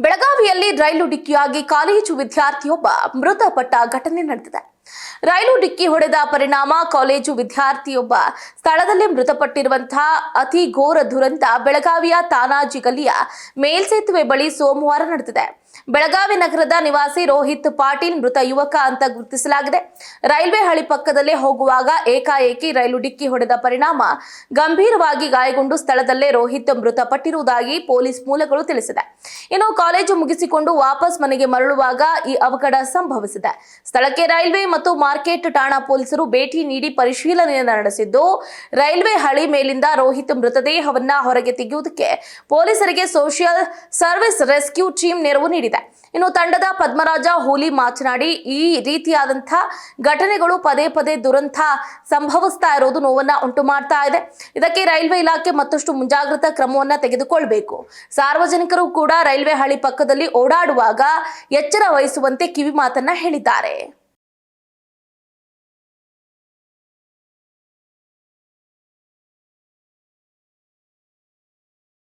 ಬೆಳಗಾವಿಯಲ್ಲಿ ರೈಲು ಡಿಕ್ಕಿಯಾಗಿ ಕಾಲೇಜು ವಿದ್ಯಾರ್ಥಿಯೊಬ್ಬ ಮೃತಪಟ್ಟ ಘಟನೆ ನಡೆದಿದೆ. ರೈಲು ಡಿಕ್ಕಿ ಹೊಡೆದ ಪರಿಣಾಮ ಕಾಲೇಜು ವಿದ್ಯಾರ್ಥಿಯೊಬ್ಬ ಸ್ಥಳದಲ್ಲೇ ಮೃತಪಟ್ಟಿರುವಂತಹ ಅತಿ ಘೋರ ದುರಂತ ಬೆಳಗಾವಿಯ ತಾನಾಜಿ ಗಲ್ಲಿಯ ಮೇಲ್ಸೇತುವೆ ಬಳಿ ಸೋಮವಾರ ನಡೆದಿದೆ. ಬೆಳಗಾವಿ ನಗರದ ನಿವಾಸಿ ರೋಹಿತ್ ಪಾಟೀಲ್ ಮೃತ ಯುವಕ ಅಂತ ಗುರುತಿಸಲಾಗಿದೆ. ರೈಲ್ವೆ ಹಳಿ ಪಕ್ಕದಲ್ಲೇ ಹೋಗುವಾಗ ಏಕಾಏಕಿ ರೈಲು ಡಿಕ್ಕಿ ಹೊಡೆದ ಪರಿಣಾಮ ಗಂಭೀರವಾಗಿ ಗಾಯಗೊಂಡು ಸ್ಥಳದಲ್ಲೇ ರೋಹಿತ್ ಮೃತಪಟ್ಟಿರುವುದಾಗಿ ಪೊಲೀಸ್ ಮೂಲಗಳು ತಿಳಿಸಿದೆ. ಇನ್ನು ಕಾಲೇಜು ಮುಗಿಸಿಕೊಂಡು ವಾಪಸ್ ಮನೆಗೆ ಮರಳುವಾಗ ಈ ಅವಘಡ ಸಂಭವಿಸಿದೆ. ಸ್ಥಳಕ್ಕೆ ರೈಲ್ವೆ ಮತ್ತು ಮಾರ್ಕೆಟ್ ಠಾಣಾ ಪೊಲೀಸರು ಭೇಟಿ ನೀಡಿ ಪರಿಶೀಲನೆ ನಡೆಸಿದ್ದು, ರೈಲ್ವೆ ಹಳಿ ಮೇಲಿಂದ ರೋಹಿತ್ ಮೃತದೇಹವನ್ನ ಹೊರಗೆ ತೆಗೆಯುವುದಕ್ಕೆ ಪೊಲೀಸರಿಗೆ ಸೋಷಿಯಲ್ ಸರ್ವಿಸ್ ರೆಸ್ಕ್ಯೂ ಟೀಮ್ ನೆರವು ನೀಡಿದೆ. ಇನ್ನು ತಂಡದ ಪದ್ಮರಾಜ ಹೂಲಿ ಮಾತನಾಡಿ, ಈ ರೀತಿಯಾದಂತಹ ಘಟನೆಗಳು ಪದೇ ಪದೇ ದುರಂತ ಸಂಭವಿಸ್ತಾ ಇರೋದು ನೋವನ್ನ ಉಂಟು ಮಾಡ್ತಾ ಇದೆ. ಇದಕ್ಕೆ ರೈಲ್ವೆ ಇಲಾಖೆ ಮತ್ತಷ್ಟು ಮುಂಜಾಗ್ರತಾ ಕ್ರಮವನ್ನ ತೆಗೆದುಕೊಳ್ಳಬೇಕು. ಸಾರ್ವಜನಿಕರು ಕೂಡ ರೈಲ್ವೆ ಹಳಿ ಪಕ್ಕದಲ್ಲಿ ಓಡಾಡುವಾಗ ಎಚ್ಚರ ವಹಿಸುವಂತೆ ಕಿವಿ ಮಾತನ್ನ ಹೇಳಿದ್ದಾರೆ.